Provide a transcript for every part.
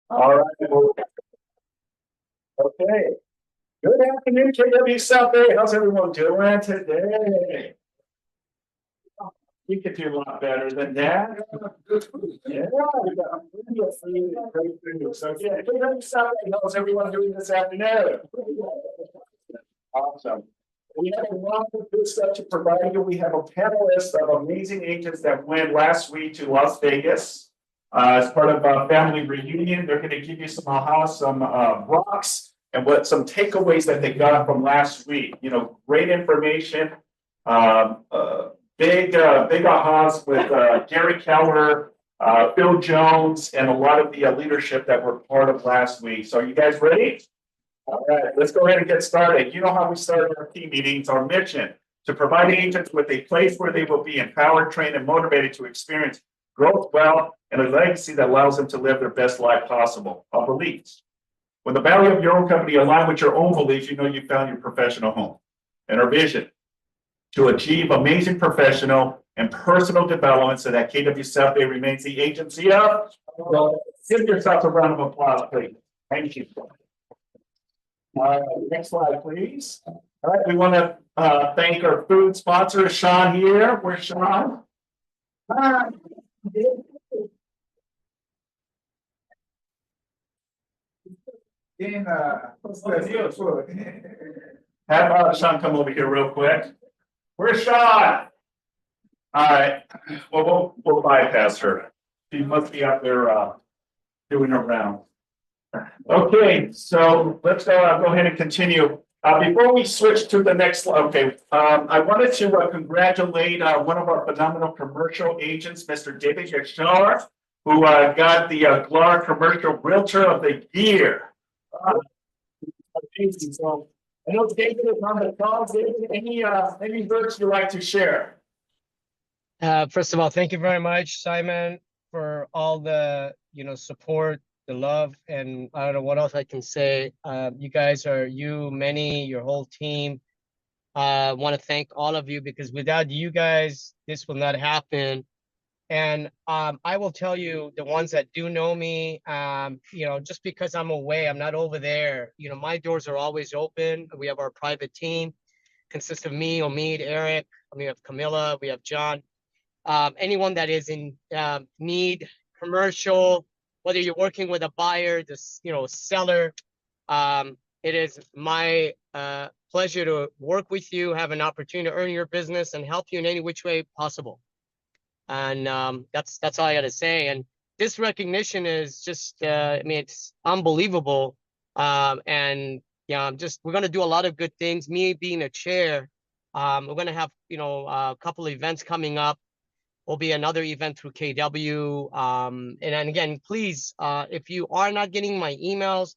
All right. Well, okay. Good afternoon, KW South Bay. How's everyone doing today? We could do a lot better than that. Yeah, we got plenty of food, great food. So yeah, KW South Bay. How's everyone doing this afternoon? Awesome. We have a lot of good stuff to provide you. We have a panelist of amazing agents that went last week to Las Vegas as part of a family reunion. They're going to give you some aha, some rocks, and what some takeaways that they got from last week. You know, great information. Big ahas with Gary Keller, Phil Jones, and a lot of the leadership that were part of last week. So, are you guys ready? All right, let's go ahead and get started. You know how we start our team meetings, our mission to provide agents with a place where they will be empowered, trained, and motivated to experience growth, wealth, and a legacy that allows them to live their best life possible. Our beliefs. When the value of your own company align with your own beliefs, you know you found your professional home. And our vision to achieve amazing professional and personal development so that KW South Bay remains the agency of. Well, give yourself a round of applause, please. Thank you. Next slide, please. All right, we want to thank our food sponsor, Sean here. Where's Sean? Hi. Have Sean come over here real quick. Where's Sean? All right. Well, we'll bypass her. She must be out there doing her round. Okay, so let's go ahead and continue. Before we switch to the next slide, okay, I wanted to congratulate one of our phenomenal commercial agents, Mr. David Yashar, who got the GLAR Commercial Realtor of the Year. Amazing. So I know David is on the call. David, any words you'd like to share? First of all, thank you very much, Simon, for all the support, the love, and I don't know what else I can say. You guys are your whole team. I want to thank all of you because without you guys, this will not happen. And I will tell you, the ones that do know me, just because I'm away, I'm not over there. My doors are always open. We have our private team, consists of me, Omid, Eric. We have Camilla, we have John. Anyone that is in need, commercial, whether you're working with a buyer, seller, it is my pleasure to work with you, have an opportunity to earn your business and help you in any which way possible. And that's all I got to say. And this recognition is just, it's unbelievable. And we're going to do a lot of good things. Me being a chair, we're going to have, a couple of events coming up. Will be another event through KW. And again, please, if you are not getting my emails,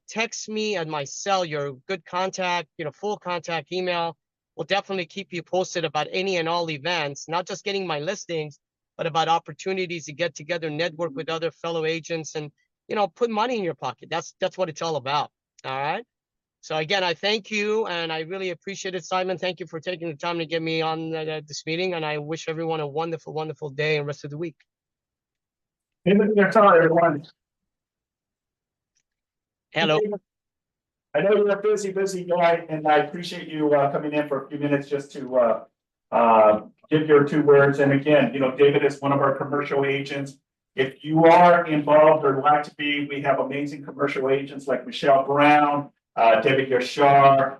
text me at my cell, your good contact, full contact email. We'll definitely keep you posted about any and all events, not just getting my listings, but about opportunities to get together, network with other fellow agents and, put money in your pocket. That's what it's all about. All right. So again, I thank you, and I really appreciate it, Simon. Thank you for taking the time to get me on this meeting, and I wish everyone a wonderful, wonderful day and rest of the week. Hey, that's all, everyone. Hello. I know you're a busy guy, and I appreciate you coming in for a few minutes just to give your 2 words. And again, David is one of our commercial agents. If you are involved or like to be, we have amazing commercial agents like Michelle Brown, David Yashar,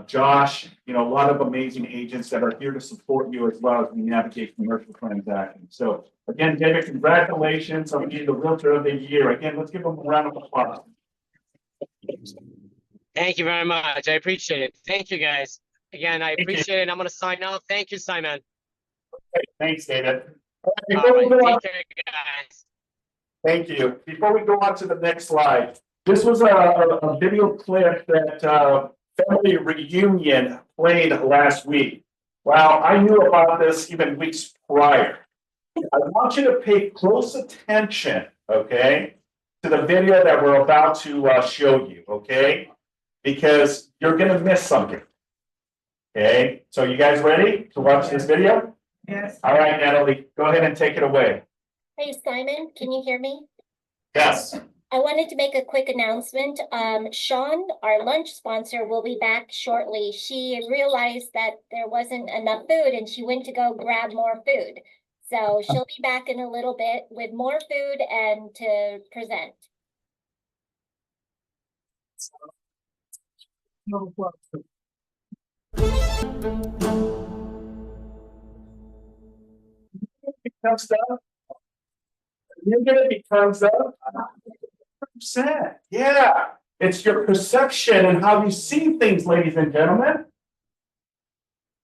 Josh, a lot of amazing agents that are here to support you as well as we navigate commercial transactions. So again, David, congratulations on being the Realtor of the Year. Again, let's give him a round of applause. Thank you very much. I appreciate it. Thank you, guys. Again, I appreciate it. I'm going to sign off. Thank you, Simon. Okay, thanks, David. All right, take care, guys. Thank you. Before we go on to the next slide, this was a video clip that Family Reunion played last week. Wow, I knew about this even weeks prior. I want you to pay close attention, okay, to the video that we're about to show you, okay? Because you're going to miss something. Okay, so you guys ready to watch this video? Yes. All right, Natalie, go ahead and take it away. Hey, Simon, can you hear me? Yes. I wanted to make a quick announcement. Sean, our lunch sponsor, will be back shortly. She realized that there wasn't enough food and she went to go grab more food. So she'll be back in a little bit with more food and to present. Becomes stuff. You're gonna become stuff. 100%. Yeah. It's your perception and how you see things, ladies and gentlemen.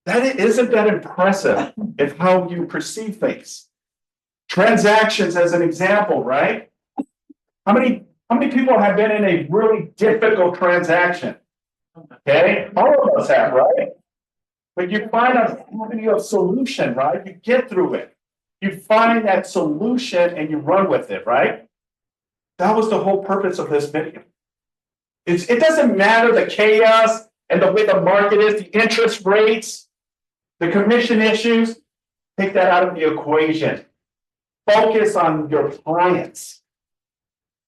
Isn't that impressive if how you perceive things? Transactions as an example, right? How many people have been in a really difficult transaction? Okay, all of us have, right? But you find a avenue of solution, right? You get through it. You find that solution and you run with it, right? That was the whole purpose of this video. It doesn't matter the chaos and the way the market is, the interest rates, the commission issues, take that out of the equation. Focus on your clients.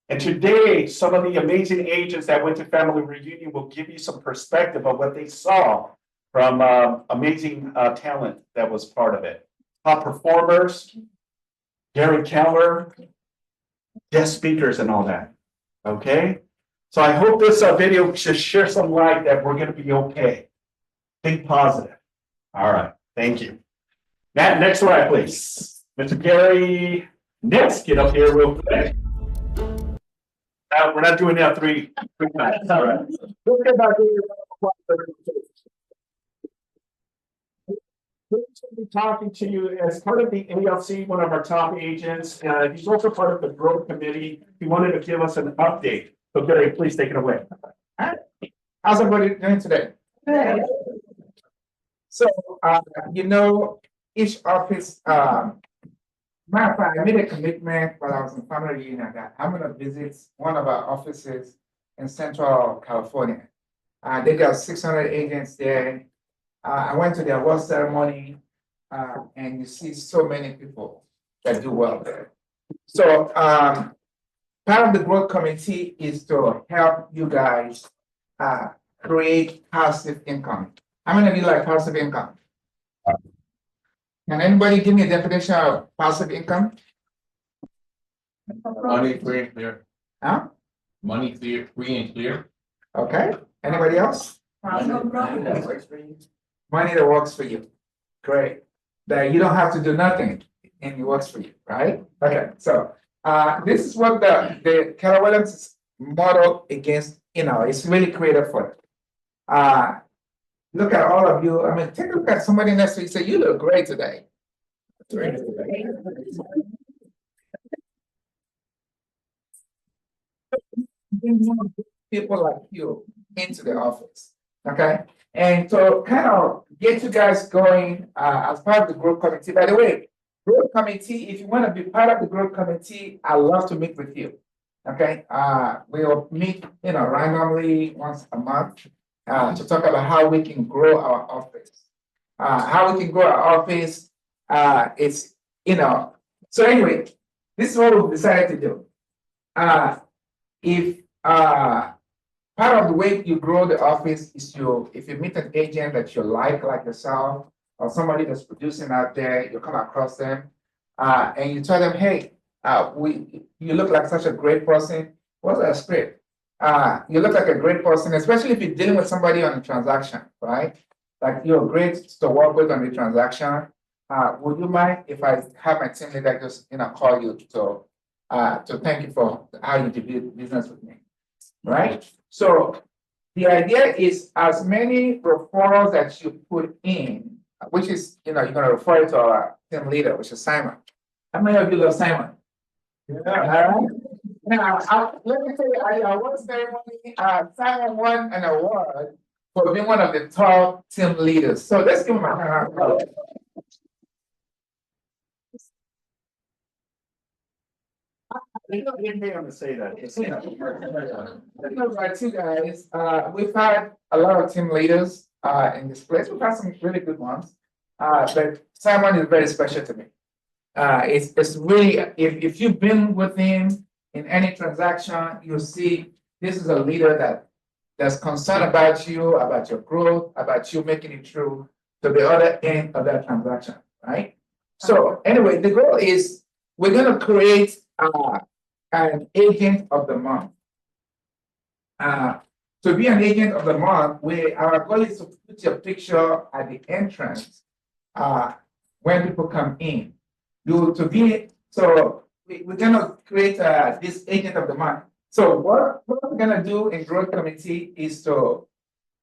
And today, some of the amazing agents that went to family reunion will give you some perspective of what they saw from amazing talent that was part of it. Top performers, Gary Keller, guest speakers and all that, okay? So I hope this video should share some light that we're gonna be okay. Think positive. All right, thank you. Matt, next slide, please. Mr. Gary Nix, get up here real quick. We're not doing that three times, all right. Let's get back to We're going to be talking to you as part of the ALC, one of our top agents. He's also part of the growth committee. He wanted to give us an update. So Gary, please take it away. How's everybody doing today? So, each office, matter of fact, I made a commitment while I was in family reunion that I'm going to visit one of our offices in Central California. They got 600 agents there. I went to the award ceremony, and you see so many people that do well there. So, part of the growth committee is to help you guys create passive income. How many of you like passive income? Can anybody give me a definition of passive income? Money free and clear. Huh? Money clear, free and clear. Okay. Anybody else? Money that works for you. Great. That you don't have to do nothing and it works for you, right? Okay. So this is what the Keller Williams model against, it's really creative for it. Look at all of you. I mean, take a look at somebody next to you and say, you look great today. People like you into the office, okay? And to kind of get you guys going as part of the growth committee. By the way, growth committee, if you want to be part of the growth committee, I'd love to meet with you, okay? We'll meet, randomly once a month. To talk about how we can grow our office. How we can grow our office, so anyway, this is what we've decided to do. If part of the way you grow the office is if you meet an agent that you like yourself, or somebody that's producing out there, you come across them, and you tell them, hey, you look like such a great person. What's that script? You look like a great person, especially if you're dealing with somebody on a transaction, right? Like you're great to work with on the transaction. Would you mind if I have my team leader just call you to thank you for how you did business with me, right? So the idea is as many referrals that you put in, which is you're going to refer it to our team leader, which is Simon. How many of you love Simon? Yeah. All right. Now, let me tell you, at the award ceremony, Simon won an award for being one of the top team leaders. So let's give him a hand. You didn't hear him to say that. Right, you guys. We've had a lot of team leaders in this place. We've had some really good ones, but Simon is very special to me. It's really if you've been with him. in any transaction, you see this is a leader that's concerned about you, about your growth, about you making it through to the other end of that transaction, right? So anyway, the goal is we're gonna create an agent of the month. To be an agent of the month, our goal is to put your picture at the entrance when people come in. We're gonna create this agent of the month. So what we're gonna do in growth committee is to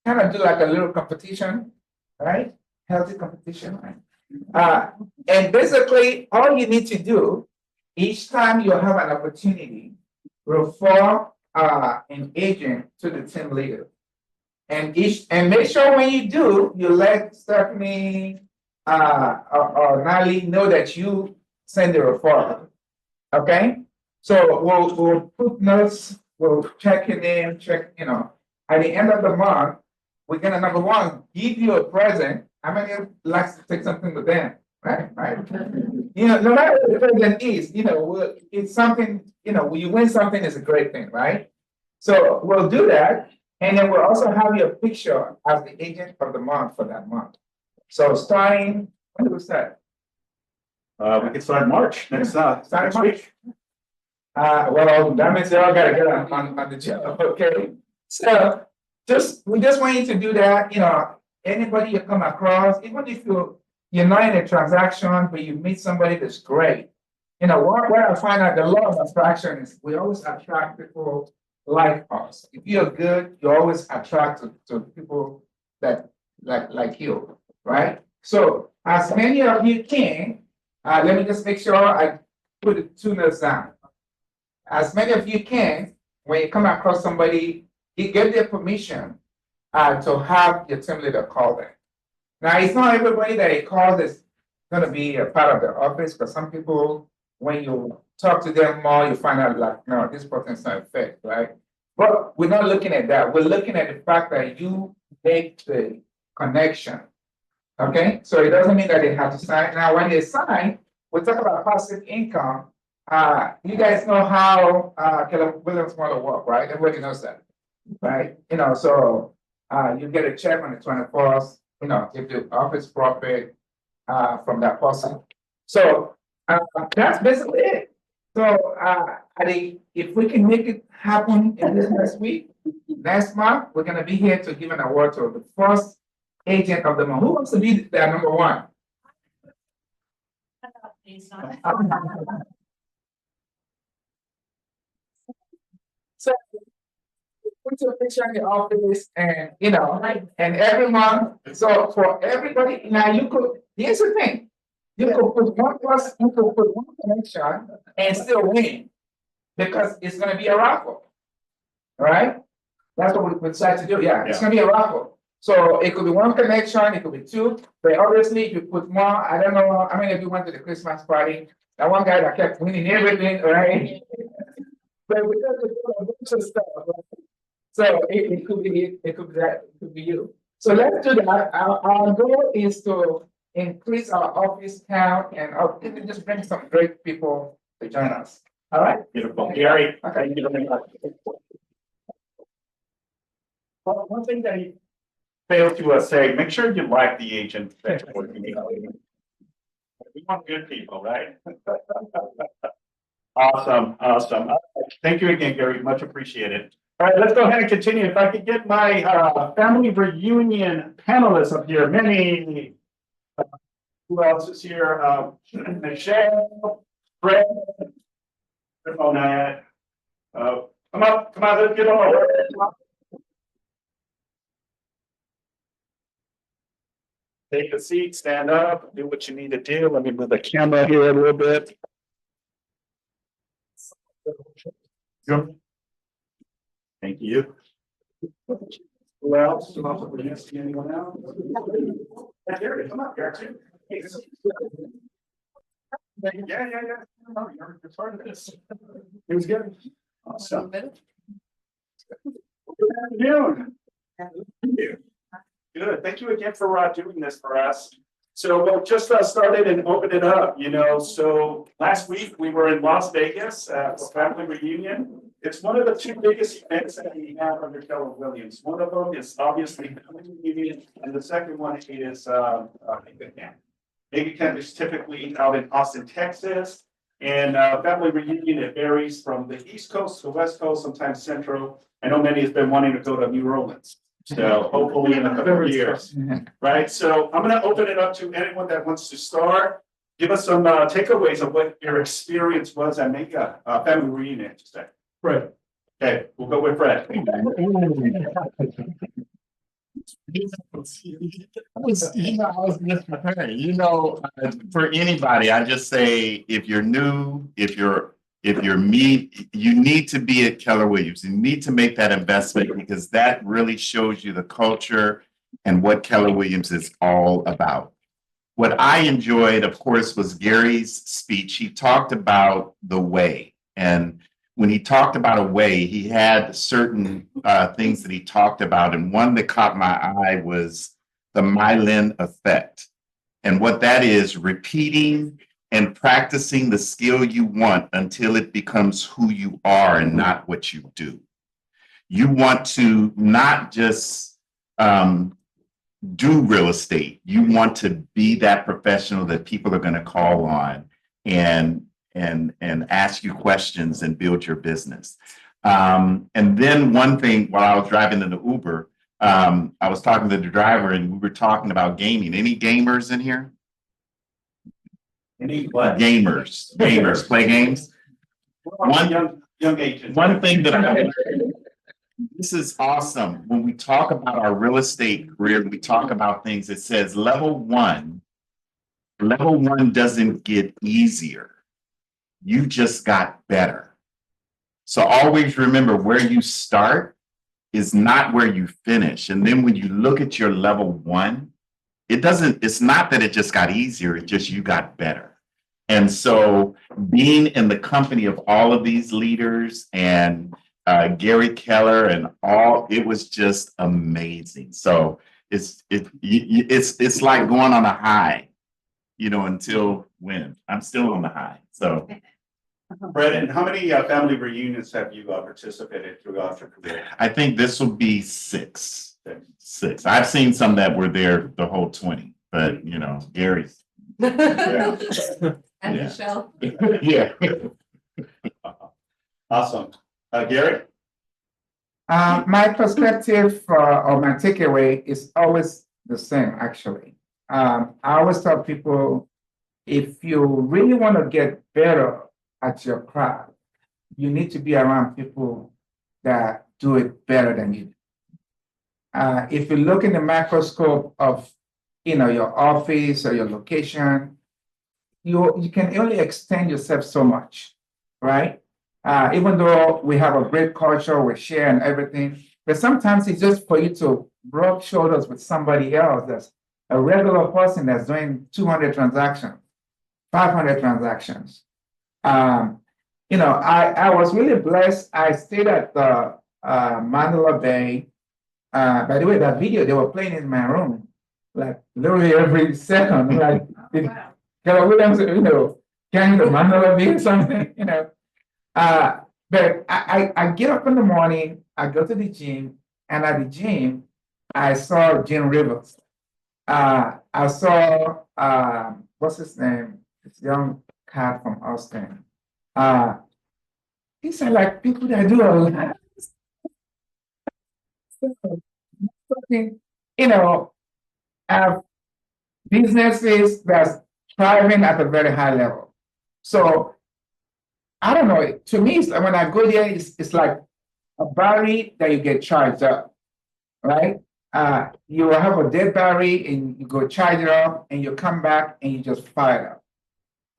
kind of do like a little competition, right? Healthy competition, right? And basically, all you need to do each time you have an opportunity, refer an agent to the team leader. And make sure when you do, you let Stephanie or Nali know that you send the referral. Okay? So we'll put notes, we'll check your name, at the end of the month, we're gonna number one, give you a present. How many of you likes to take something with them? Right? No matter what the present is, it's something, when you win something, it's a great thing, right? So we'll do that. And then we'll also have your picture as the agent of the month for that month. So starting, when do we start? We can start in March, next March. week. Well, that means they all gotta get on the job, okay? So we just want you to do that, anybody you come across, even if you're not in a transaction, but you meet somebody that's great. What I find out, the law of attraction is we always attract people like us. If you're good, you always attract to people that like you, right? So as many of you can, let me just make sure I put the 2 notes down. As many of you can, when you come across somebody, you get their permission to have your team leader call them. Now, it's not everybody that he calls is going to be a part of the office, because some people, when you talk to them more, you find out like, no, this person's not a fit, right? But we're not looking at that. We're looking at the fact that you make the connection. Okay, so it doesn't mean that they have to sign. Now, when they sign, we talk about passive income. You guys know how Caleb Williams model work, right? Everybody knows that, right? So you get a check on the 24th, if the office profit from that person. So that's basically it. So I think if we can make it happen in this next week, next month, we're gonna be here to give an award to the first agent of the month. Who wants to be that number one? So put your picture in the office and and every month. So for everybody, now here's the thing. You could put one person, you could put one connection and still win, because it's gonna be a raffle. All right? That's what we decided to do. Yeah, it's gonna be a raffle. So it could be one connection, it could be 2, but obviously if you put more, I don't know how many of you went to the Christmas party. That one guy that kept winning everything, right? But we got to do a bunch of stuff, right? So it could be that, it could be you. So let's do that. Our goal is to increase our office count and even just bring some great people to join us. All right? Beautiful. Gary, Okay. thank you very much. Well, one thing that he failed to say, make sure you like the agent that you're working with. We want good people, right? Awesome. Thank you again, Gary. Much appreciated. All right, let's go ahead and continue. If I could get my family reunion panelists up here, Minnie. Who else is here? Michelle, Fred, Monette. Come on, let's get on. Take a seat, stand up, do what you need to do. Let me move the camera here a little bit. Thank you. Who else? Anyone else? Gary, come up, Gary. Yeah. No, you're part of this. It was good. Awesome. Good afternoon. Thank you. Good. Thank you again for doing this for us. So we'll just started and open it up, so last week we were in Las Vegas, for family reunion. It's one of the two biggest events that we have under Keller Williams. One of them is obviously family reunion, and the second one is, Mega Camp. Mega Camp is typically out in Austin, Texas. And, family reunion, it varies from the East Coast to the West Coast, sometimes Central. I know many has been wanting to go to New Orleans. So hopefully in a couple of years, right? So I'm gonna open it up to anyone that wants to start. Give us some takeaways of what your experience was at Mega family reunion today. Right. Okay, we'll go with Fred. I was just preparing, for anybody, I just say, if you're new, if you're me, you need to be at Keller Williams. You need to make that investment because that really shows you the culture and what Keller Williams is all about. What I enjoyed, of course, was Gary's speech. He talked about the way. And when he talked about a way, he had certain things that he talked about. And one that caught my eye was the myelin effect. And what that is, repeating and practicing the skill you want until it becomes who you are and not what you do. You want to not just do real estate. You want to be that professional that people are going to call on and ask you questions and build your business. And then one thing, while I was driving in the Uber, I was talking to the driver and we were talking about gaming. Any gamers in here? Any what? Gamers play games. One young agent. One thing that I this is awesome. When we talk about our real estate career, we talk about things. It says level one doesn't get easier. You just got better. So always remember where you start is not where you finish. And then when you look at your level one, it's not that it just got easier, it's just you got better. And so being in the company of all of these leaders and Gary Keller and it was just amazing. So it's like going on a high, until when I'm still on the high. So Brendan, how many family reunions have you participated throughout your career? I think this will be six. I've seen some that were there the whole 20, but Gary's. Yeah. And Yeah. Michelle. Yeah. Awesome. Gary? My perspective or my takeaway is always the same, actually. I always tell people, if you really want to get better at your craft, you need to be around people that do it better than you do. If you look in the microscope of your office or your location, you can only extend yourself so much, right? Even though we have a great culture, we share and everything, but sometimes it's just for you to rub shoulders with somebody else that's a regular person that's doing 200 transactions, 500 transactions. I was really blessed. I stayed at the Mandela Bay. By the way, that video they were playing in my room, like literally every second, like Wow. Keller Williams, carrying the Mandela Bay or something, But I get up in the morning, I go to the gym, and at the gym, I saw Jim Rivers. I saw what's his name? This young cat from Austin. These are like people that do a lot. Have businesses that's thriving at a very high level. So I don't know. To me, it's like when I go there, it's like a battery that you get charged up, right? You will have a dead battery and you go charge it up, and you come back and you just fire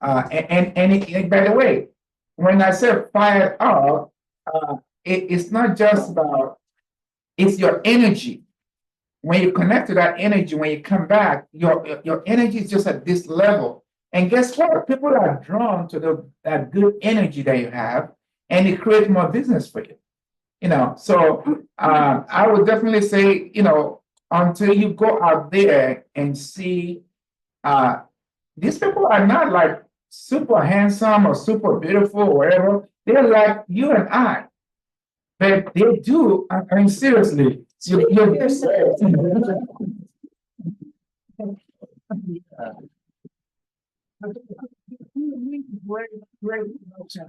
it up. And by the way, when I say fire it up, it's not just about, it's your energy. When you connect to that energy, when you come back, your energy is just at this level. And guess what? People are drawn to that good energy that you have, and it creates more business for you. So I would definitely say, until you go out there and see these people are not like super handsome or super beautiful or whatever. They're like you and I. But they do, I mean, seriously.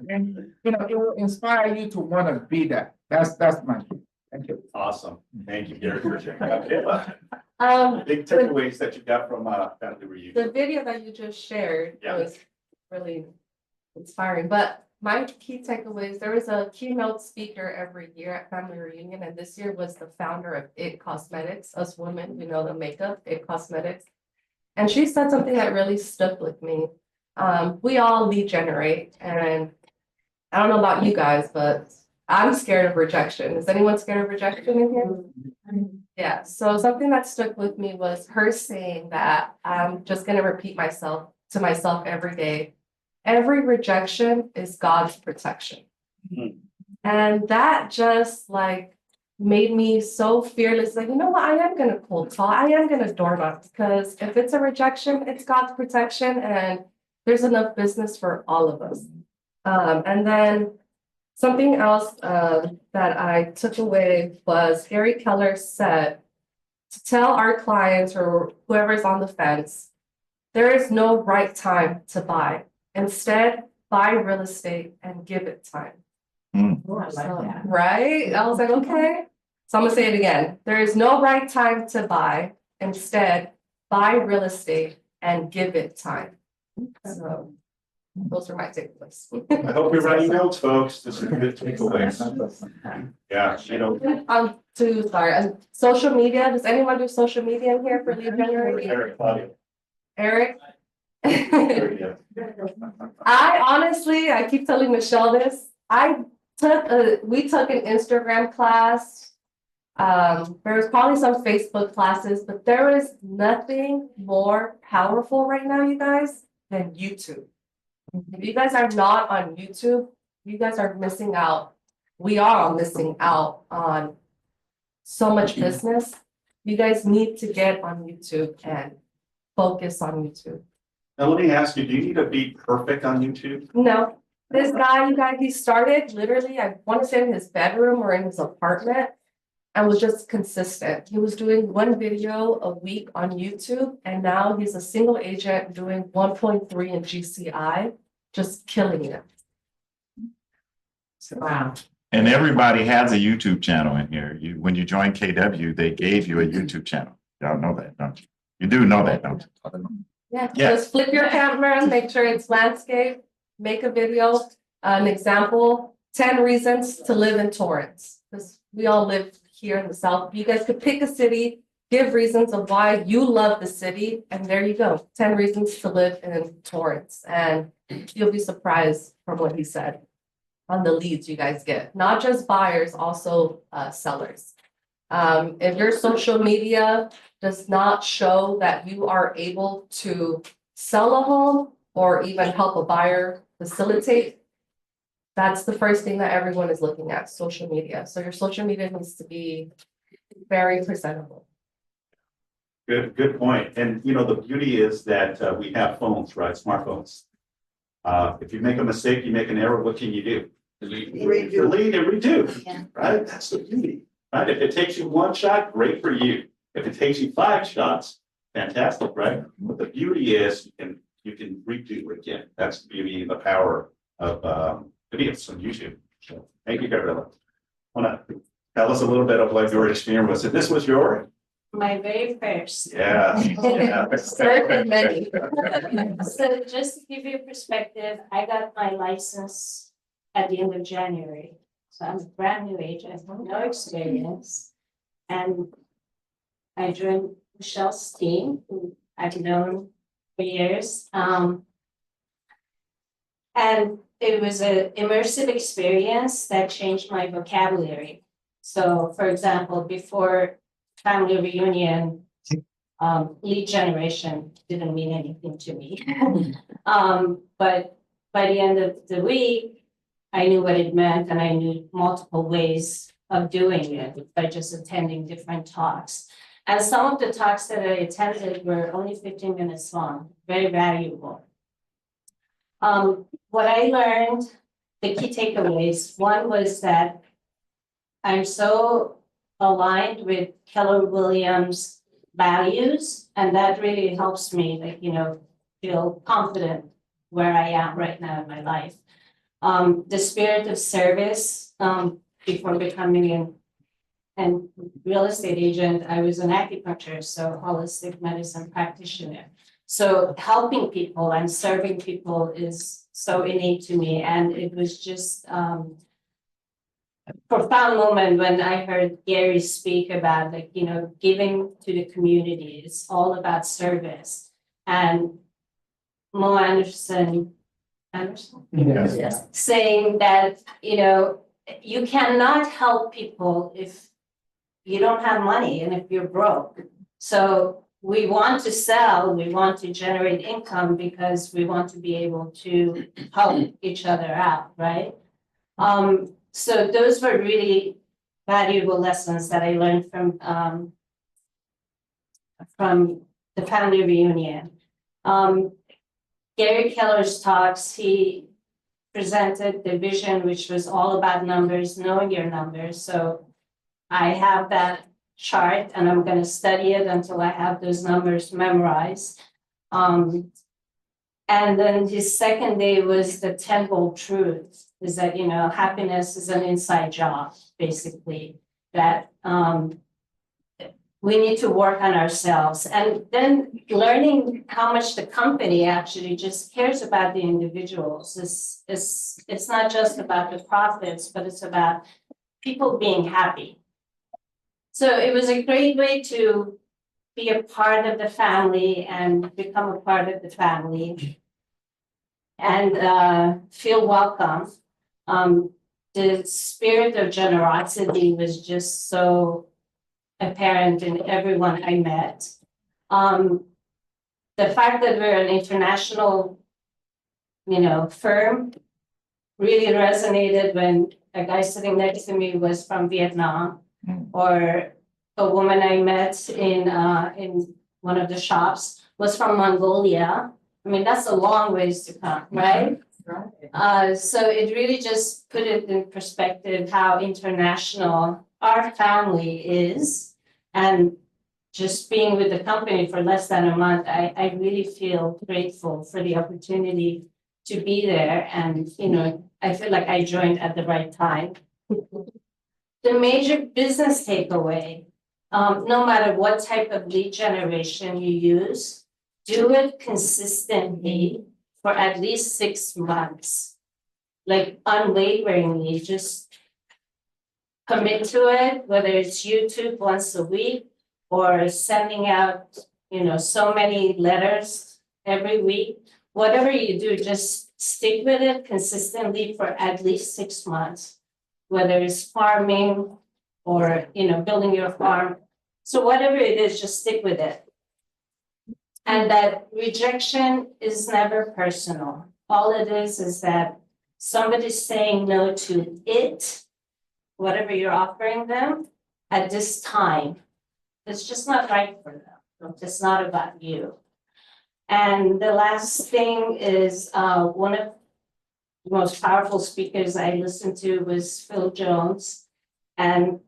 And, it will inspire you to want to be that. That's my thing. Thank you. Awesome. Thank you, Gary, for sharing that. Big The, takeaways that you got from family reunion. the video that you just shared Yeah. was really inspiring, but my key takeaways, there was a keynote speaker every year at family reunion, and this year was the founder of It Cosmetics, us women, we know the makeup, It Cosmetics. And she said something that really stuck with me. We all lead generate, and I don't know about you guys, but I'm scared of rejection. Is anyone scared of rejection in here? Yeah, so something that stuck with me was her saying that I'm just gonna repeat myself to myself every day. Every rejection is God's protection. Mhm. And that just like made me so fearless, like, you know what, I am gonna cold call, I am gonna door knock, because if it's a rejection, it's God's protection, and there's enough business for all of us. And then something else that I took away was Gary Keller said to tell our clients or whoever's on the fence, there is no right time to buy. Instead, buy real estate and give it time. So, right? I was like, okay. So I'm gonna say it again. There is no right time to buy. Instead, buy real estate and give it time. So those are my takeaways. I hope you're writing notes, folks. This is good takeaways. Yeah, Social media. Does anyone do social media in here for lead generating? Eric, Claudia. Eric? Very good. I keep telling Michelle this. We took an Instagram class. There was probably some Facebook classes, but there is nothing more powerful right now, you guys, than YouTube. If you guys are not on YouTube, you guys are missing out. We are all missing out on so much business. You guys need to get on YouTube and focus on YouTube. Now, let me ask you, do you need to be perfect on YouTube? No, this guy, you guys, he started literally, I want to say in his bedroom or in his apartment, and was just consistent. He was doing one video a week on YouTube, and now he's a single agent doing 1.3 in GCI, just killing it. Wow. And everybody has a YouTube channel in here. When you join KW, they gave you a YouTube channel. Y'all know that, don't you? You do know that, don't you? Yeah, Yeah. just flip your camera, make sure it's landscape, make a video, an example, 10 reasons to live in Torrance. Because we all live here in the South. You guys could pick a city, give reasons of why you love the city, and there you go, 10 reasons to live in Torrance. And you'll be surprised from what he said on the leads you guys get, not just buyers, also sellers. If your social media does not show that you are able to sell a home or even help a buyer facilitate, that's the first thing that everyone is looking at, social media. So your social media needs to be very presentable. Good point. And the beauty is that we have phones, right? Smartphones. If you make a mistake, you make an error, what can you do? Delete and redo, Yeah. right? That's the beauty, right? If it takes you one shot, great for you. If it takes you 5 shots, fantastic, right? But the beauty is you can redo it again. That's the beauty and the power of videos on YouTube. So thank you, Gabriella. Wanna tell us a little bit of what your experience was? If this was your My very first. Yeah. Certain many. So just to give you a perspective, I got my license at the end of January. So I'm a brand new agent, no experience. And I joined Michelle's team, who I've known for years. And it was an immersive experience that changed my vocabulary. So for example, before family reunion, lead generation didn't mean anything to me. But by the end of the week, I knew what it meant, and I knew multiple ways of doing it by just attending different talks. And some of the talks that I attended were only 15 minutes long, very valuable. What I learned, the key takeaways, one was that I'm so aligned with Keller Williams' values, and that really helps me, like, feel confident where I am right now in my life. The spirit of service, before becoming an real estate agent, I was an acupuncturist, so holistic medicine practitioner. So helping people and serving people is so innate to me, and it was just a profound moment when I heard Gary speak about, like, giving to the community. It's all about service. And Mo Anderson, Yes. saying that, you cannot help people if you don't have money and if you're broke. So we want to sell, we want to generate income because we want to be able to help each other out, right? So those were really valuable lessons that I learned from the family reunion. Gary Keller's talks, he presented the vision, which was all about numbers, knowing your numbers. So I have that chart and I'm going to study it until I have those numbers memorized. And then his second day was the tenfold truth, is that, happiness is an inside job, basically, that we need to work on ourselves. And then learning how much the company actually just cares about the individuals. It's not just about the profits, but it's about people being happy. So it was a great way to be a part of the family and become a part of the family and feel welcome. The spirit of generosity was just so apparent in everyone I met. The fact that we're an international, firm really resonated when a guy sitting next to me was from Vietnam, or a woman I met in one of the shops was from Mongolia. I mean, that's a long ways to come, right? So it really just put it in perspective how international our family is. And just being with the company for less than a month, I really feel grateful for the opportunity to be there. And, I feel like I joined at the right time. The major business takeaway, no matter what type of lead generation you use, do it consistently for at least 6 months, like unwaveringly, just commit to it, whether it's YouTube once a week or sending out, so many letters every week. Whatever you do, just stick with it consistently for at least 6 months, whether it's farming or, building your farm. So whatever it is, just stick with it. And that rejection is never personal. All it is that somebody's saying no to it, whatever you're offering them at this time. It's just not right for them. It's not about you. And the last thing is one of the most powerful speakers I listened to was Phil Jones. And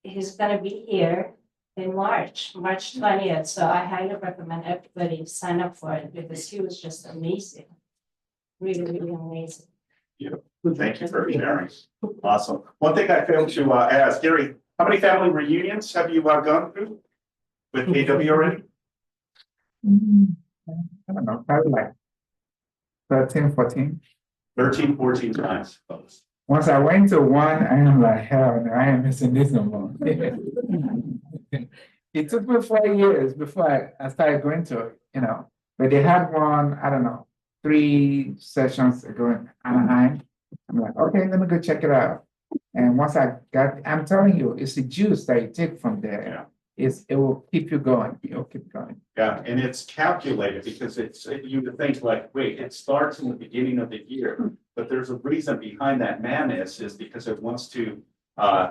he's going to be here in March 20th. So I highly recommend everybody sign up for it because he was just amazing. Really, really amazing. Thank you for sharing. Awesome. One thing I failed to ask, Gary, how many family reunions have you gone through with AW already? I don't know, probably like 13, 14. 13, 14 times. Once I went to one, I am like, hell no, I am missing this no more. It took me 4 years before I started going to it, but they had one, I don't know, 3 sessions ago in Anaheim. I'm like, okay, let me go check it out. And once I'm telling you, it's the juice that you take from there. Yeah. It will keep you going. It will keep going. Yeah, and it's calculated because you would think like, wait, it starts in the beginning of the year, but there's a reason behind that madness is because it wants to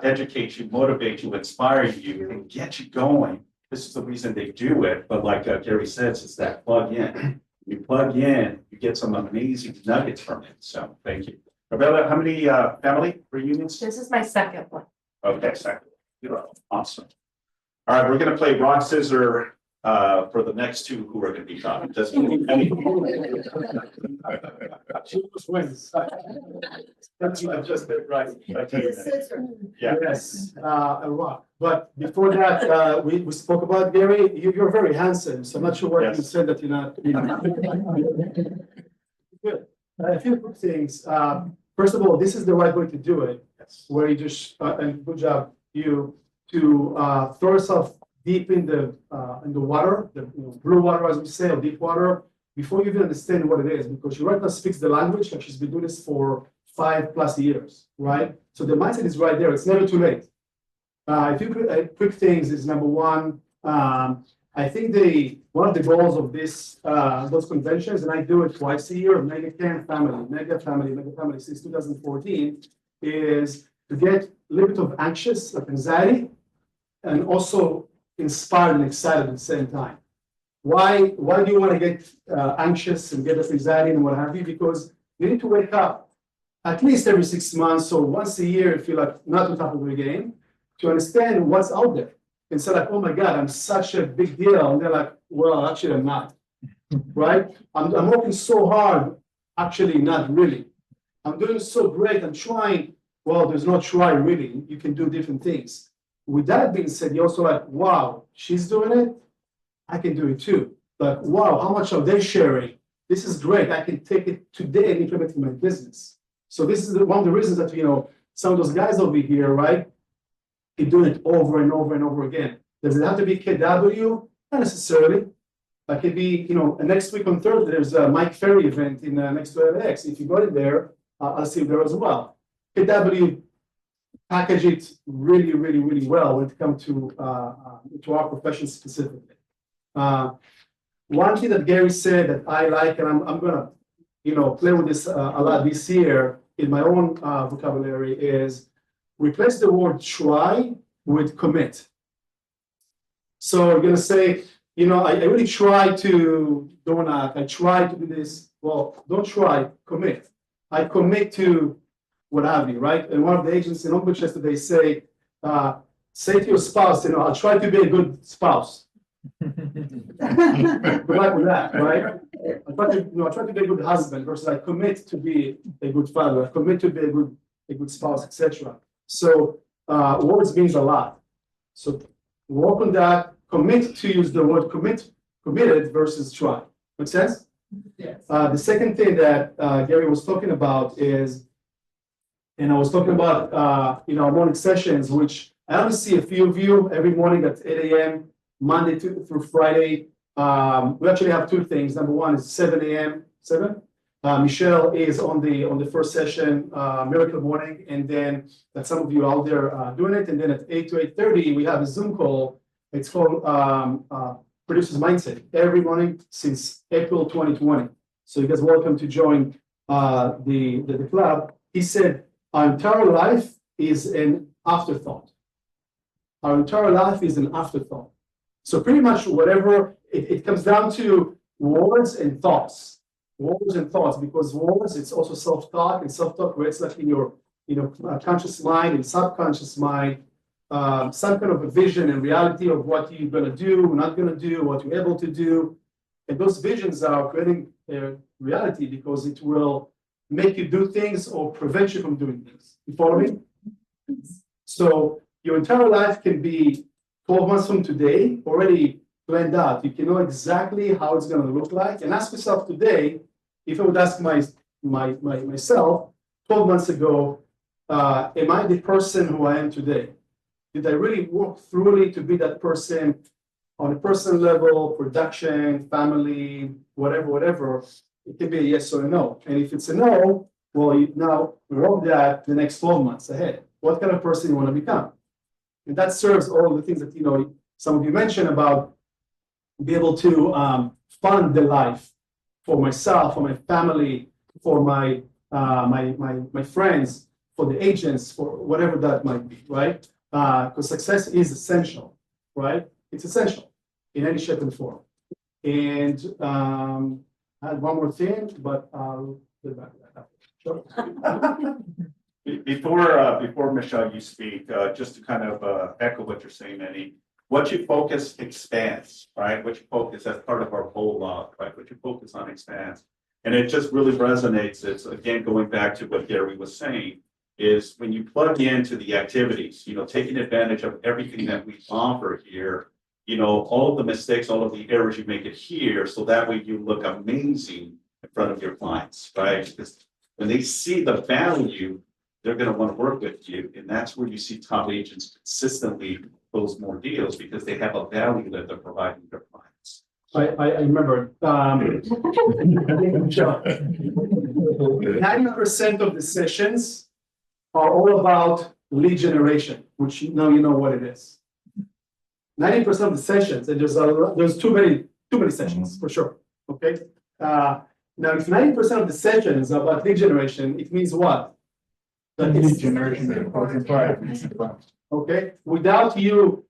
educate you, motivate you, inspire you, and get you going. this is the reason they do it, but like Gary says, it's that plug in. You plug in, you get some amazing nuggets from it, so thank you. Abella, how many family reunions? This is my second one. Okay, second. Awesome. All right, we're gonna play rock, scissors for the next two who are gonna be talking. Choose wins. That's just it, right? Yeah. Yes, a lot. But before that, we spoke about Gary. You're very handsome, so I'm not sure why you Yes. said that you're not. Good. A few quick things. First of all, this is the right way to do it, Yes. where you just, and good job, you, to throw yourself deep in the water, the blue water, as we say, or deep water, before you even understand what it is, because she right now speaks the language, and she's been doing this for 5+ years, right? So the mindset is right there. It's never too late. A few quick things is number one. I think one of the goals of those conventions, and I do it twice a year, mega family since 2014, is to get a little bit of anxious, like anxiety, and also inspired and excited at the same time. Why do you want to get anxious and get anxiety and what have you? Because you need to wake up at least every 6 months or once a year if you're like not on top of the game, to understand what's out there. And say like, oh my God, I'm such a big deal. And they're like, well, actually I'm not, right? I'm working so hard, actually not really. I'm doing so great, I'm trying. Well, there's no try really, you can do different things. With that being said, you're also like, wow, she's doing it, I can do it too. Like, wow, how much are they sharing? This is great, I can take it today and implement it in my business. So this is one of the reasons that, some of those guys over here, right, keep doing it over and over and over again. Does it have to be KW? Not necessarily. It could be, next week on Thursday, there's a Mike Ferry event in next to LAX. If you go in there, I'll see you there as well. KW package it really, really, really well when it comes to our profession specifically. One thing that Gary said that I like, and I'm gonna, play with this a lot this year in my own vocabulary, is replace the word try with commit. So you're gonna say, I really try to donut, I try to do this. Well, don't try, commit. I commit to what have you, right? And one of the agents in Oakwood they say to your spouse, I'll try to be a good spouse. Good luck with that, right? I try to be a good husband versus I commit to be a good father. I commit to be a good spouse, etc. So words means a lot. So work on that. Commit to use the word committed versus try. Make sense? Yes. The second thing that Gary was talking about is, and I was talking about our morning sessions, which I only see a few of you every morning at 8 a.m. Monday through Friday. We actually have two things. Number one is 7 a.m. 7. Michelle is on the first session, Miracle Morning, and then that some of you out there doing it. And then at 8 to 8:30, we have a Zoom call. It's called Producer's Mindset every morning since April 2020. So you guys are welcome to join the club. He said, our entire life is an afterthought. Our entire life is an afterthought. So pretty much whatever, it comes down to words and thoughts. Words and thoughts, because words, it's also self-talk, and self-talk creates like in your conscious mind and subconscious mind, some kind of a vision and reality of what you're going to do, not going to do, what you're able to do. And those visions are creating a reality because it will make you do things or prevent you from doing things. You follow me? So your entire life can be 12 months from today already planned out. You can know exactly how it's going to look like. And ask yourself today, if I would ask myself 12 months ago, am I the person who I am today? Did I really work thoroughly to be that person on a personal level, production, family, whatever? It can be a yes or a no. And if it's a no, well, you now wrote that the next 12 months ahead. What kind of person you want to become? And that serves all the things that, some of you mentioned about be able to fund the life for myself, for my family, for my friends, for the agents, for whatever that might be, right? Because success is essential, right? It's essential in any shape and form. And I had one more thing, but I'll get back to that after. Sure. Before Michelle, you speak, just to kind of echo what you're saying, Manny, what you focus expands, right? What you focus, that's part of our whole lot, right? What you focus on expands. And it just really resonates. It's again, going back to what Gary was saying, is when you plug into the activities, taking advantage of everything that we offer here, all of the mistakes, all of the errors, you make it here. So that way you look amazing in front of your clients, right? Because when they see the value, they're going to want to work with you. And that's where you see top agents consistently close more deals because they have a value that they're providing their clients. I remember, 90% of the sessions are all about lead generation, which now you know what it is. 90% of the sessions, and there's too many sessions for sure. Okay. Now, if 90% of the sessions are about lead generation, it means what? Lead generation is important part. Okay, without you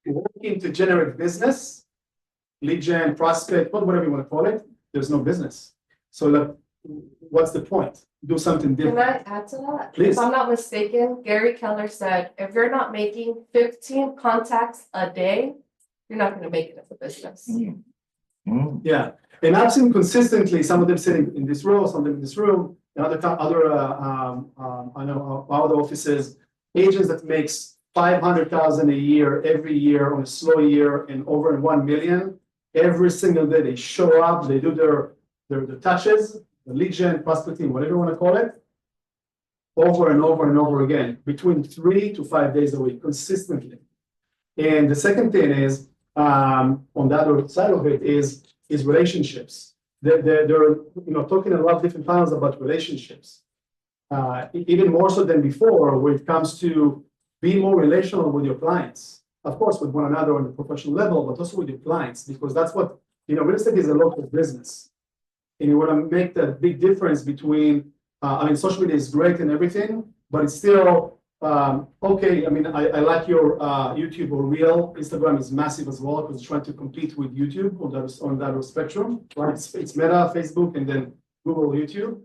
working to generate business, lead gen, prospect, whatever you want to call it, there's no business. So what's the point? Do something Can different. I add to that? Please. If I'm not mistaken, Gary Keller said, if you're not making 15 contacts a day, you're not gonna make it as a business. Yeah, and I've seen consistently, some of them sitting in this row, some of them in this room, and other I know other offices, agents that makes 500,000 a year, every year on a slow year and over 1 million. Every single day they show up, they do their touches, the lead gen, prospecting, whatever you want to call it, over and over and over again, between 3 to 5 days a week, consistently. And the second thing is, on the other side of it is relationships. They're talking a lot of different times about relationships. Even more so than before, when it comes to being more relational with your clients. Of course, with one another on the professional level, but also with your clients, because that's what, real estate is a local business. And you want to make that big difference between, social media is great and everything, but it's still, okay. I like your YouTube or Reel. Instagram is massive as well because it's trying to compete with YouTube on that spectrum, right? It's Meta, Facebook, and then Google, YouTube.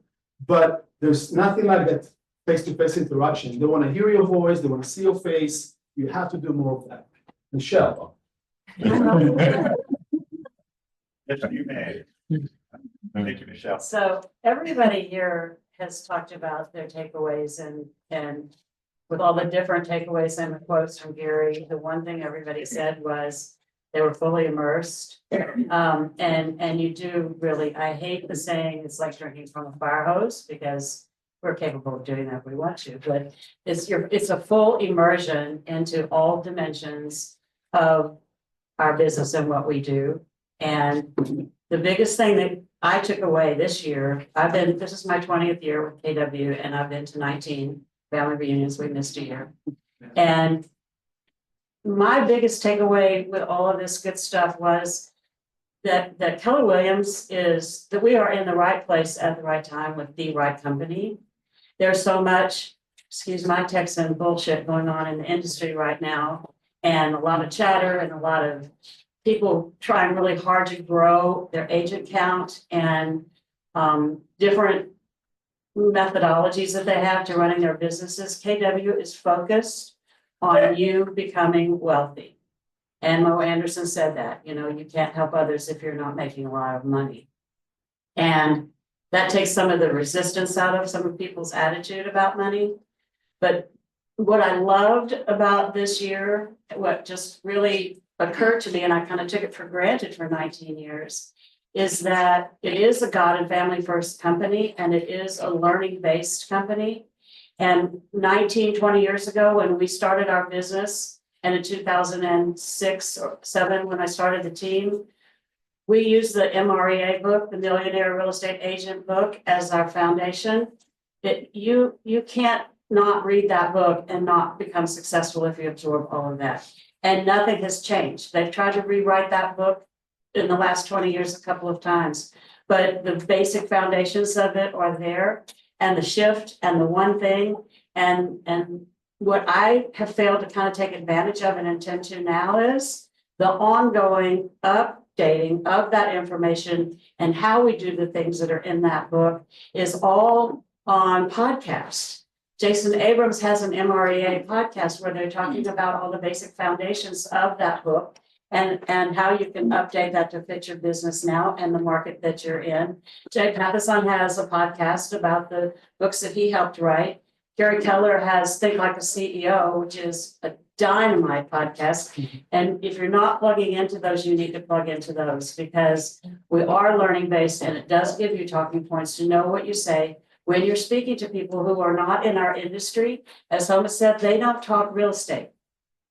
But there's nothing like that face-to-face interaction. They want to hear your voice. They want to see your face. You have to do more of that. Michelle. Yes, you may. Thank you, Michelle. So everybody here has talked about their takeaways and with all the different takeaways and the quotes from Gary, the one thing everybody said was they were fully immersed. And you do really, I hate the saying it's like drinking from a fire hose because we're capable of doing that if we want to, but it's a full immersion into all dimensions of our business and what we do. And the biggest thing that I took away this year, this is my 20th year with KW, and I've been to 19 family reunions. We missed a year. And my biggest takeaway with all of this good stuff was that Keller Williams is that we are in the right place at the right time with the right company. There's so much, excuse my Texan bullshit going on in the industry right now, and a lot of chatter and a lot of people trying really hard to grow their agent count and different methodologies that they have to running their businesses. KW is focused on you becoming wealthy. And Mo Anderson said that, you can't help others if you're not making a lot of money. And that takes some of the resistance out of some of people's attitude about money. But what I loved about this year, what just really occurred to me, and I kind of took it for granted for 19 years, is that it is a God and family first company, and it is a learning based company. And 20 years ago, when we started our business, and in 2006 or 7, when I started the team, we used the MREA book, the Millionaire Real Estate Agent book, as our foundation. You can't not read that book and not become successful if you absorb all of that. And nothing has changed. They've tried to rewrite that book in the last 20 years a couple of times, but the basic foundations of it are there, and the shift and the one thing and what I have failed to kind of take advantage of and intend to now is the ongoing updating of that information and how we do the things that are in that book is all on podcast. Jason Abrams has an MREA podcast where they're talking about all the basic foundations of that book and how you can update that to fit your business now and the market that you're in. Jay Papasan has a podcast about the books that he helped write. Gary Keller has Think Like a CEO, which is a dynamite podcast. And if you're not plugging into those, you need to plug into those because we are learning based and it does give you talking points to know what you say when you're speaking to people who are not in our industry. As Homa said, they don't talk real estate.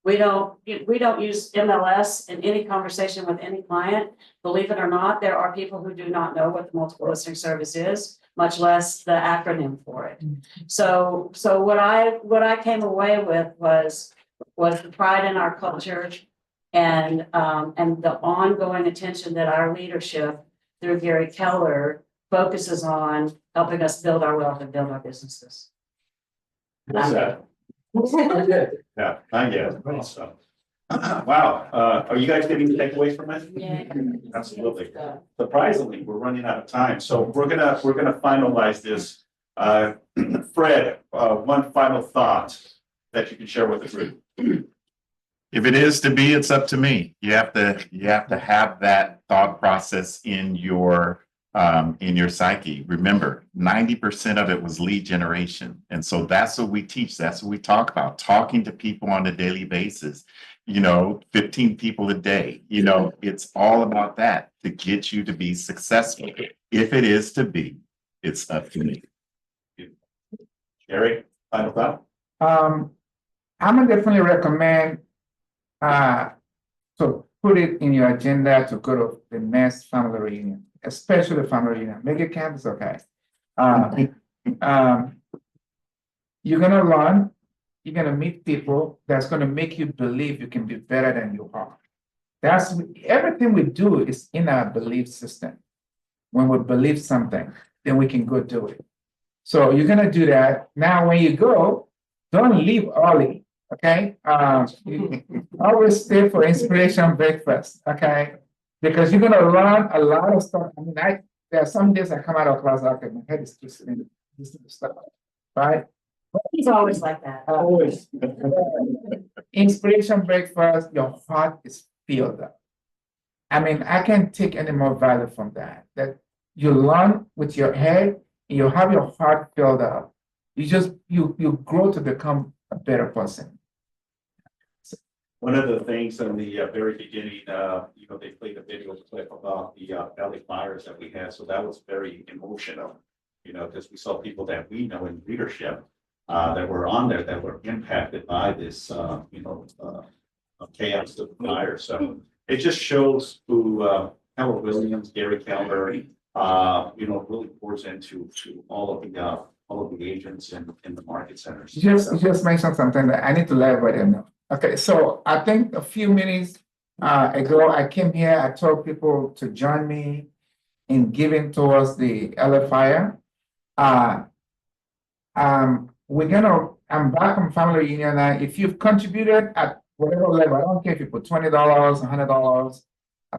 We don't use MLS in any conversation with any client. Believe it or not, there are people who do not know what the multiple listing service is, much less the acronym for it. So what I came away with was the pride in our culture and the ongoing attention that our leadership through Gary Keller focuses on helping us build our wealth and build our businesses. What's that? Yeah, not yet. Awesome. Wow, are you guys getting takeaways from it? Yeah. Absolutely. Surprisingly, we're running out of time, so we're gonna finalize this. Fred, one final thought that you can share with the group. If it is to be, it's up to me. You have to have that thought process in your psyche. Remember, 90% of it was lead generation. And so that's what we teach. That's what we talk about, talking to people on a daily basis, 15 people a day. It's all about that to get you to be successful. If it is to be, it's up to me. Gary, final thought? I'm gonna definitely recommend to put it in your agenda to go to the next family reunion, especially family reunion. Make it campus, okay? You're gonna learn, you're gonna meet people that's gonna make you believe you can be better than you are. That's everything we do is in our belief system. When we believe something, then we can go do it. So you're gonna do that. Now, when you go, don't leave early, okay? Always stay for inspiration breakfast, okay? Because you're gonna learn a lot of stuff. I mean, there are some days I come out of class, okay, my head is twisting, this stuff, right? He's always like that. Always. Inspiration breakfast, your heart is filled up. I mean, I can't take any more value from that. That you learn with your head, and you have your heart filled up. You grow to become a better person. One of the things in the very beginning, they played a video clip about the LA fires that we had. So that was very emotional, because we saw people that we know in leadership that were on there that were impacted by this, chaos of the fire. So it just shows who Keller Williams, Gary Keller, really pours into all of the agents in the market centers. You just mentioned something that I need to let everybody know. Okay, so I think a few minutes ago, I came here, I told people to join me in giving towards the LA fire. I'm back from family reunion now. If you've contributed at whatever level, I don't care if you put $20, $100,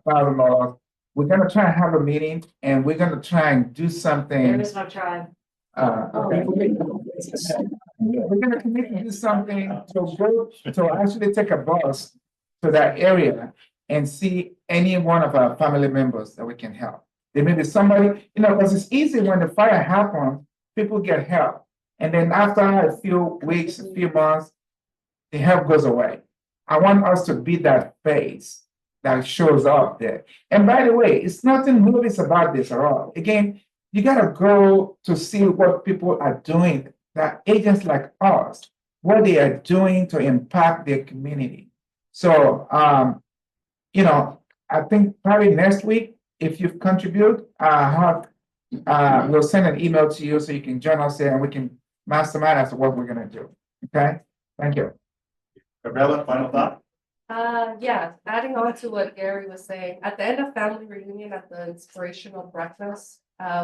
$1,000, we're gonna try and have a meeting and we're gonna try and do something. There is no tribe. Okay. We're gonna commit to do something to actually take a bus to that area and see any one of our family members that we can help. There may be somebody, because it's easy when the fire happens, people get help. And then after a few weeks, a few months, the help goes away. I want us to be that face that shows up there. And by the way, it's nothing notice about this at all. Again, you gotta go to see what people are doing, that agents like us, what they are doing to impact their community. So, I think probably next week, if you've contributed, we'll send an email to you so you can join us there and we can mastermind as to what we're gonna do. Okay, thank you. Gabriella, final thought? Yeah, adding on to what Gary was saying, at the end of family reunion at the inspirational breakfast,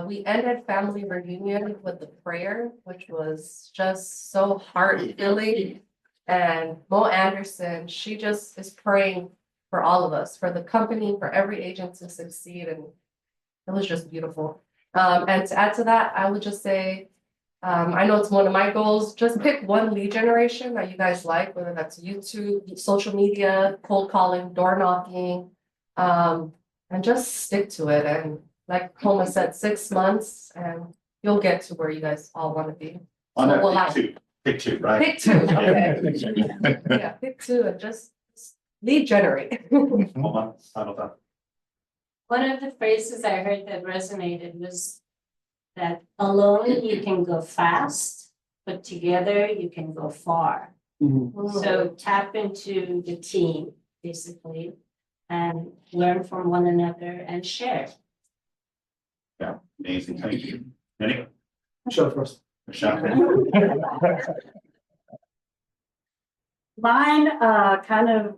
we ended family reunion with a prayer, which was just so heart-filling. And Mo Anderson, she just is praying for all of us, for the company, for every agent to succeed, and it was just beautiful. And to add to that, I would just say, I know it's one of my goals, just pick one lead generation that you guys like, whether that's YouTube, social media, cold calling, door knocking, and just stick to it. And like Homa said, 6 months and you'll get to where you guys all want to be. On So will that, I. pick two, right? Pick two, okay. Yeah, pick two and just lead generate. Hold on, final thought. One of the phrases I heard that resonated was that alone you can go fast, but together you can go far. So tap into the team, basically, and learn from one another and share. Yeah, amazing, thank you. Anyway, Michelle first. Michelle. Mine, kind of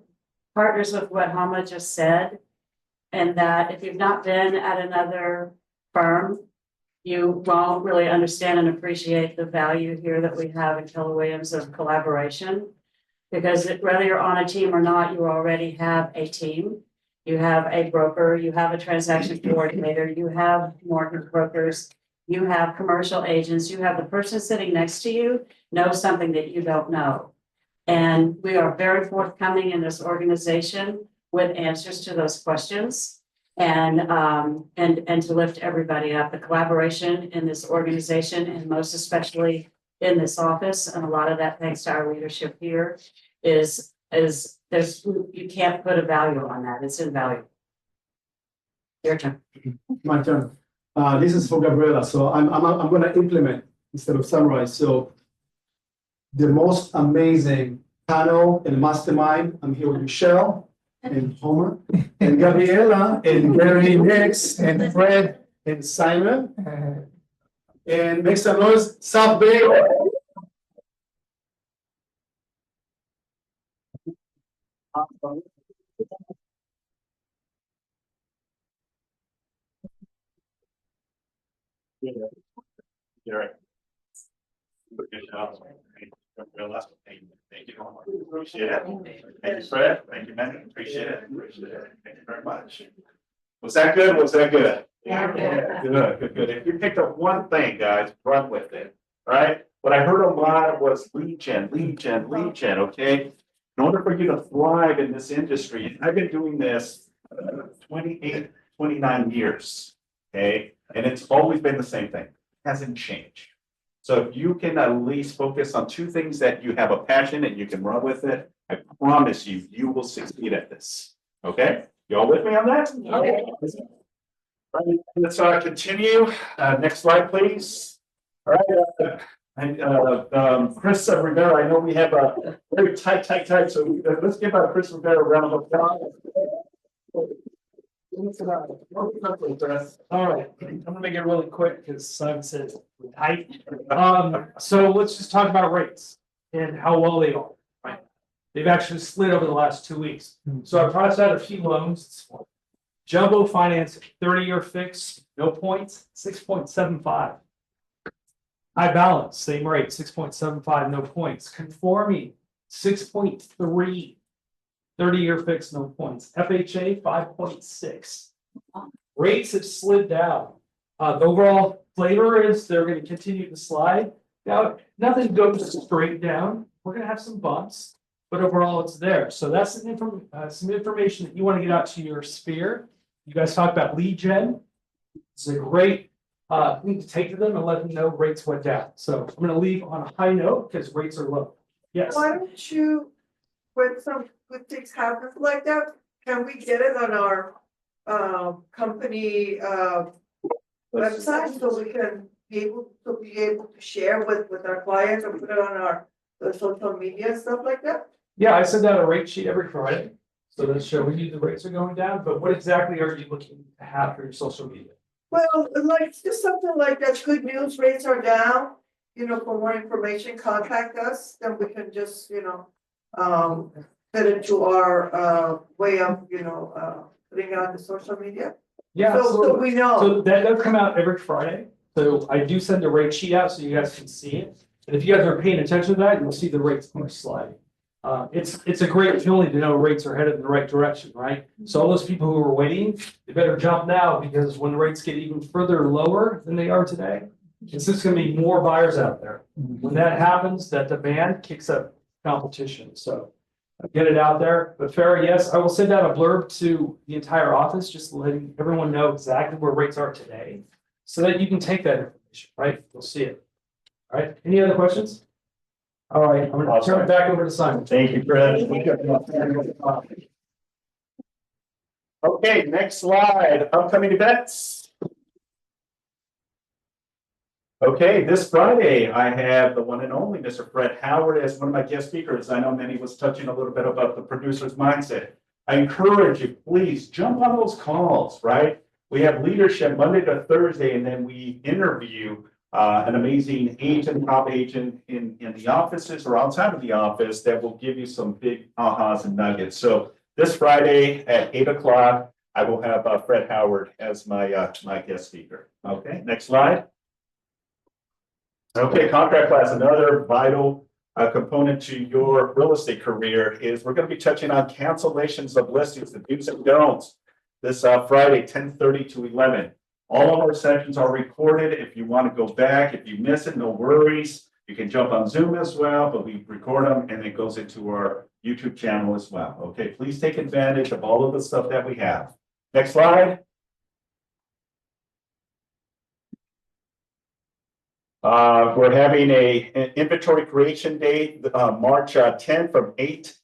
partners with what Hama just said. And that if you've not been at another firm, you won't really understand and appreciate the value here that we have in Keller Williams of collaboration. Because whether you're on a team or not, you already have a team. You have a broker, you have a transaction coordinator, you have mortgage brokers, you have commercial agents, you have the person sitting next to you knows something that you don't know. And we are very forthcoming in this organization with answers to those questions and to lift everybody up. The collaboration in this organization and most especially in this office, and a lot of that thanks to our leadership here, is there's, you can't put a value on that. It's invaluable. Your turn. My turn. This is for Gabriela, so I'm gonna implement instead of summarize. So the most amazing panel and mastermind. I'm here with Michelle and Homer and Gabriela and Gary, Nix and Fred and Simon. And make some noise, South Bay. Thank you. Appreciate it. Thank you, Fred. Thank you, man. Appreciate it. Thank you very much. Was that good? Was that good? Yeah. Good. If you picked up one thing, guys, run with it. All right. What I heard a lot was lead gen, okay? In order for you to thrive in this industry, I've been doing this 28, 29 years, okay? And it's always been the same thing. It hasn't changed. So if you can at least focus on two things that you have a passion and you can run with it, I promise you, you will succeed at this. Okay? Y'all with me on that? Okay. All right, let's continue. Next slide, please. All right. Chris Rivera, I know we have a very tight. So let's give Chris Rivera a round of applause. All right, I'm gonna make it really quick because Simon said we're tight. So let's just talk about rates and how well they are, right? They've actually slid over the last 2 weeks. So I processed out a few loans. Jumbo finance, 30-year fix, no points, 6.75. High balance, same rate, 6.75, no points. Conforming, 6.3. 30-year fix, no points. FHA, 5.6. Rates have slid down. The overall flavor is they're going to continue to slide. Now, nothing goes straight down. We're going to have some bumps, but overall it's there. So that's some information that you want to get out to your sphere. You guys talked about lead gen. It's a great thing to take to them and let them know rates went down. So I'm going to leave on a high note because rates are low. Yes. Why don't you, when some good things happen like that, can we get it on our company website so we can be able to share with our clients or put it on our social media and stuff like that? Yeah, I send out a rate sheet every Friday. So that's showing you the rates are going down, but what exactly are you looking to have for your social media? Well, like just something like that, good news, rates are down, for more information, contact us, then we can just, fit into our way of, putting on the social media. Yeah, So absolutely. we know. So that does come out every Friday. So I do send a rate sheet out so you guys can see it. And if you guys are paying attention to that, you'll see the rates are sliding. It's a great feeling to know rates are headed in the right direction, right? So all those people who are waiting, they better jump now, because when the rates get even further lower than they are today, it's just gonna be more buyers out there. When that happens, that demand kicks up competition, so get it out there. But Farrah, yes, I will send out a blurb to the entire office, just letting everyone know exactly where rates are today, so that you can take that information, right? You'll see it. All right, any other questions? All right, I'm gonna turn it back over to Simon. Thank you, Chris. Okay, next slide, upcoming events. Okay, this Friday, I have the one and only Mr. Fred Howard as one of my guest speakers. I know Manny was touching a little bit about the producer's mindset. I encourage you, please jump on those calls, right? We have leadership Monday to Thursday, and then we interview an amazing agent, top agent in the offices or outside of the office that will give you some big ahas and nuggets. So this Friday at 8 o'clock, I will have Fred Howard as my my guest speaker. Okay, next slide. Okay, contract class, another vital component to your real estate career is we're going to be touching on cancellations of listings, the do's and don'ts. This Friday, 10:30 to 11. All of our sessions are recorded. If you want to go back, if you miss it, no worries. You can jump on Zoom as well, but we record them and it goes into our YouTube channel as well. Okay, please take advantage of all of the stuff that we have. Next slide. We're having an inventory creation day, March 10th from 8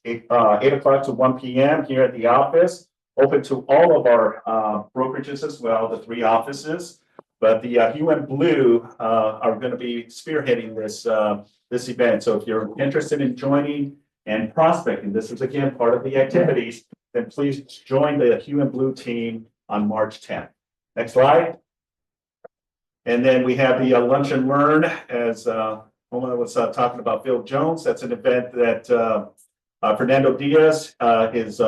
o'clock to 1 p.m. here at the office. Open to all of our brokerages as well, the 3 offices. But the Hue and Blue are going to be spearheading this event. So if you're interested in joining and prospecting, this is again part of the activities, then please join the Hue and Blue team on March 10th. Next slide. And then we have the Lunch and Learn, as Oma was talking about Phil Jones. That's an event that Fernando Diaz is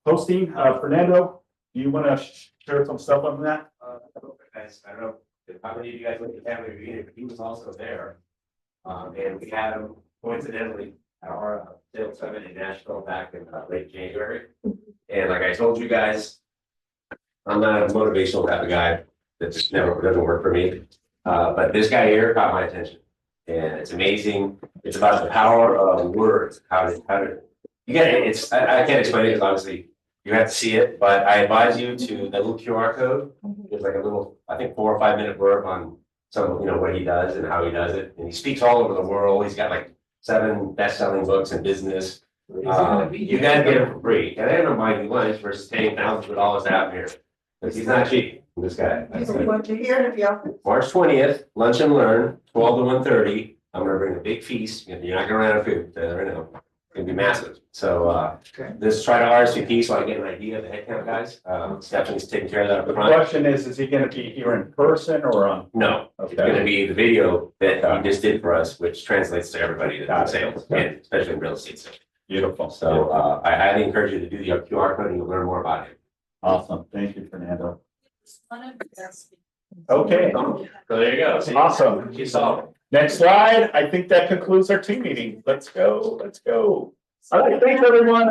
hosting. Fernando, do you want to share some stuff on that? I don't know how many of you guys went to family reunion, but he was also there. And we had him coincidentally at our sales summit in Nashville back in late January. And like I told you guys, I'm not a motivational type of guy. That just never doesn't work for me. But this guy here caught my attention. And it's amazing. It's about the power of words. How to you get it. It's I can't explain it because obviously you have to see it, but I advise you to the little QR code. There's like a little, I think 4 or 5 minute blurb on some, what he does and how he does it. And he speaks all over the world. He's got like 7 best-selling books in business. You guys get him for free. And I don't mind you lunch versus paying thousands of dollars to have him here. Because he's not cheap. This guy. What you hear in the office? March 20th, Lunch and Learn, 12 to 1:30. I'm gonna bring a big feast. You're not gonna run out of food. Right now. It's gonna be massive. So let's try to RSVP so I get an idea of the headcount, guys. Stephanie's taking care of that up The front. question is he going to be here in person or on? No, it's gonna be the video that you just did for us, which translates to everybody that's in sales, and especially in real estate sales. Beautiful. So I highly encourage you to do the QR code and you'll learn more about it. Awesome. Thank you, Fernando. Okay. So there you go. Awesome. You saw it. Next slide. I think that concludes our team meeting. Let's go. Let's go. All right. Thanks, everyone.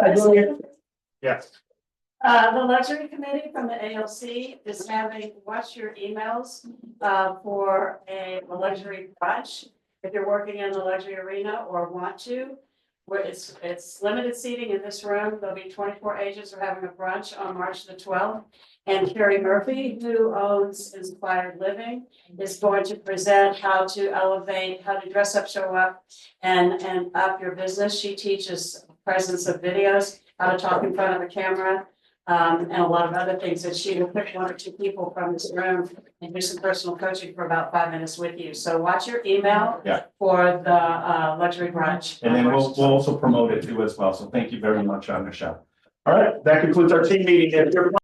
Yes. The luxury committee from the ALC is having, watch your emails, for a luxury brunch. If you're working in the luxury arena or want to, where it's limited seating in this room. There'll be 24 agents. We're having a brunch on March the 12th. And Carrie Murphy, who owns Inspired Living, is going to present how to elevate, how to dress up, show up, and up your business. She teaches presence of videos, how to talk in front of a camera, and a lot of other things. And she will pick 1 or 2 people from this room and do some personal coaching for about 5 minutes with you. So watch your email for the luxury brunch. And then we'll also promote it too as well. So thank you very much, Michelle. All right. That concludes our team meeting.